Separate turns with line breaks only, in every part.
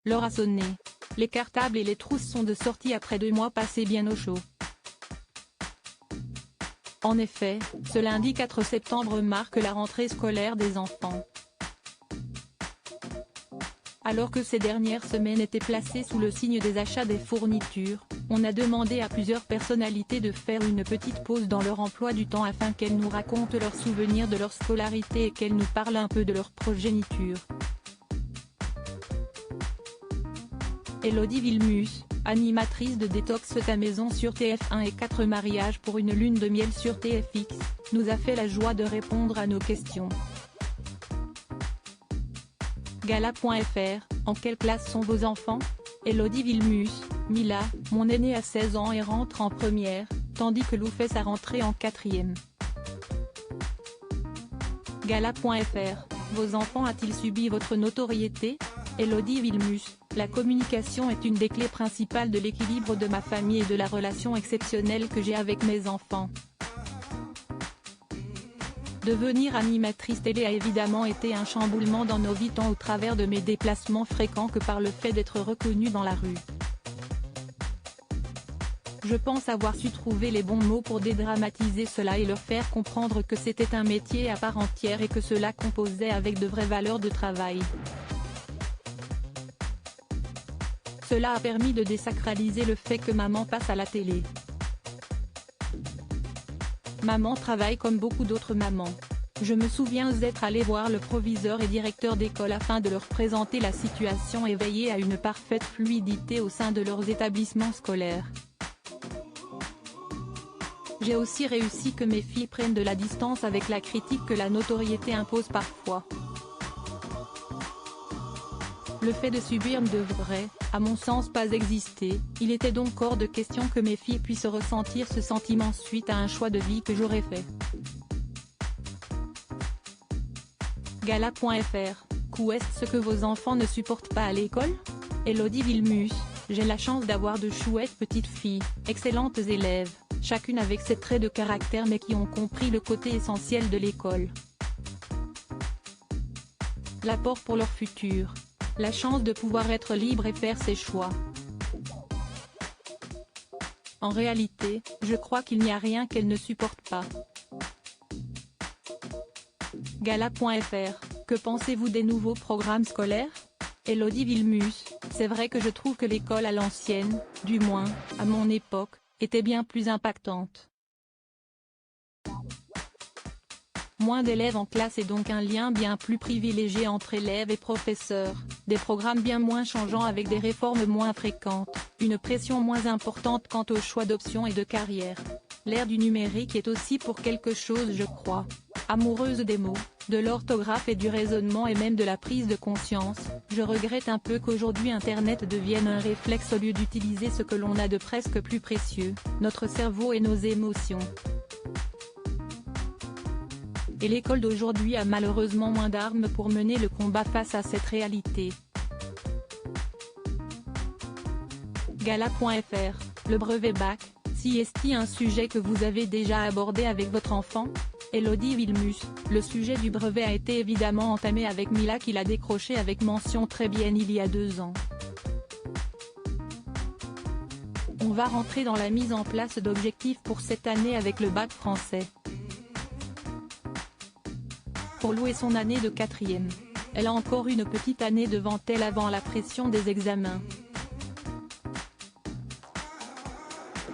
L'heure a sonné. Les cartables et les trousses sont de sortie après 2 mois passés bien au chaud. En effet, ce lundi 4 septembre marque la rentrée scolaire des enfants. Alors que ces dernières semaines étaient placées sous le signe des achats des fournitures, on a demandé à plusieurs personnalités de faire une petite pause dans leur emploi du temps afin qu'elles nous racontent leurs souvenirs de leur scolarité et qu'elles nous parlent un peu de leur progéniture. Élodie Villemus, animatrice de Détox ta maison sur TF1 et 4 mariages pour une lune de miel sur TFX, nous a fait la joie de répondre à nos questions. Gala.fr, en quelle classe sont vos enfants? Élodie Villemus, Mila, mon aîné a 16 ans et rentre en première, tandis que Lou fait sa rentrée en 4e. Gala.fr, vos enfants a-t-il subi votre notoriété? Élodie Villemus, la communication est une des clés principales de l'équilibre de ma famille et de la relation exceptionnelle que j'ai avec mes enfants. Devenir animatrice télé a évidemment été un chamboulement dans nos vies tant au travers de mes déplacements fréquents que par le fait d'être reconnue dans la rue. Je pense avoir su trouver les bons mots pour dédramatiser cela et leur faire comprendre que c'était un métier à part entière et que cela composait avec de vraies valeurs de travail. Cela a permis de désacraliser le fait que maman passe à la télé. Maman travaille comme beaucoup d'autres mamans. Je me souviens d'être allé voir le proviseur et directeur d'école afin de leur présenter la situation et veiller à une parfaite fluidité au sein de leurs établissements scolaires. J'ai aussi réussi que mes filles prennent de la distance avec la critique que la notoriété impose parfois. Le fait de subir ne devrait, à mon sens, pas exister, il était donc hors de question que mes filles puissent ressentir ce sentiment suite à un choix de vie que j'aurais fait. Gala.fr, qu'est-ce que vos enfants ne supportent pas à l'école? Élodie Villemus, j'ai la chance d'avoir de chouettes petites filles, excellentes élèves, chacune avec ses traits de caractère mais qui ont compris le côté essentiel de l'école. L'apport pour leur futur. La chance de pouvoir être libre et faire ses choix. En réalité, je crois qu'il n'y a rien qu'elles ne supportent pas. Gala.fr, que pensez-vous des nouveaux programmes scolaires? Élodie Villemus, c'est vrai que je trouve que l'école à l'ancienne, du moins, à mon époque, était bien plus impactante. Moins d'élèves en classe et donc un lien bien plus privilégié entre élèves et professeurs, des programmes bien moins changeants avec des réformes moins fréquentes, une pression moins importante quant au choix d'options et de carrière. L'ère du numérique est aussi pour quelque chose je crois. Amoureuse des mots, de l'orthographe et du raisonnement et même de la prise de conscience, je regrette un peu qu'aujourd'hui Internet devienne un réflexe au lieu d'utiliser ce que l'on a de presque plus précieux, notre cerveau et nos émotions. Et l'école d'aujourd'hui a malheureusement moins d'armes pour mener le combat face à cette réalité. Gala.fr, le brevet bac, si est-il un sujet que vous avez déjà abordé avec votre enfant? Élodie Villemus, le sujet du brevet a été évidemment entamé avec Mila qui l'a décroché avec mention très bien il y a 2 ans. On va rentrer dans la mise en place d'objectifs pour cette année avec le bac français. Pour Lou et son année de 4e. Elle a encore une petite année devant elle avant la pression des examens.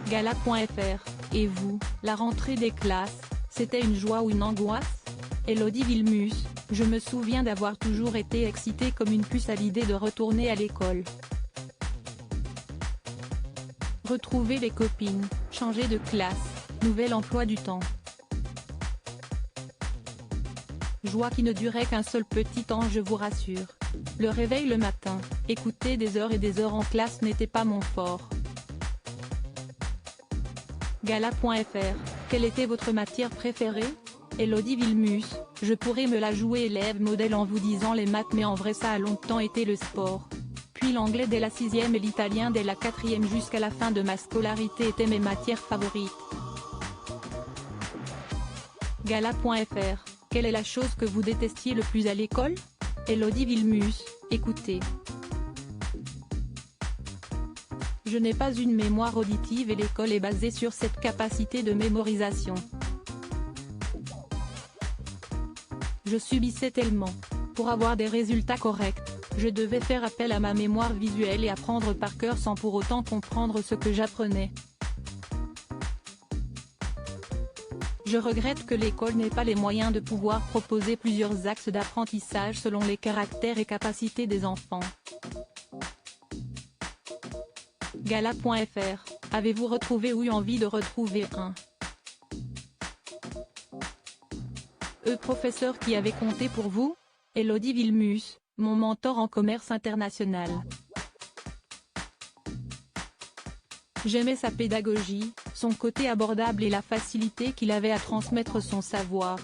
Gala.fr, et vous, la rentrée des classes, c'était une joie ou une angoisse? Élodie Villemus, je me souviens d'avoir toujours été excitée comme une puce à l'idée de retourner à l'école. Retrouver les copines, changer de classe, nouvel emploi du temps. Joie qui ne durait qu'un seul petit temps je vous rassure. Le réveil le matin, écouter des heures et des heures en classe n'était pas mon fort. Gala.fr, quelle était votre matière préférée? Élodie Villemus, je pourrais me la jouer élève modèle en vous disant les maths mais en vrai ça a longtemps été le sport. Puis l'anglais dès la 6e et l'italien dès la 4e jusqu'à la fin de ma scolarité étaient mes matières favorites. Gala.fr, quelle est la chose que vous détestiez le plus à l'école? Élodie Villemus, écoutez. Je n'ai pas une mémoire auditive et l'école est basée sur cette capacité de mémorisation. Je subissais tellement. Pour avoir des résultats corrects, je devais faire appel à ma mémoire visuelle et apprendre par cœur sans pour autant comprendre ce que j'apprenais. Je regrette que l'école n'ait pas les moyens de pouvoir proposer plusieurs axes d'apprentissage selon les caractères et capacités des enfants. Gala.fr, avez-vous retrouvé ou eu envie de retrouver un professeur qui avait compté pour vous? Elodie Vilmus, mon mentor en commerce international. J'aimais sa pédagogie, son côté abordable et la facilité qu'il avait à transmettre son savoir.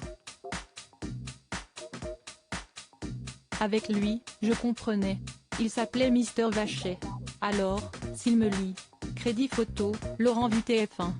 Avec lui, je comprenais. Il s'appelait Mr Vachet. Alors, s'il me lit. Crédit photo, Laurent Vu TF1.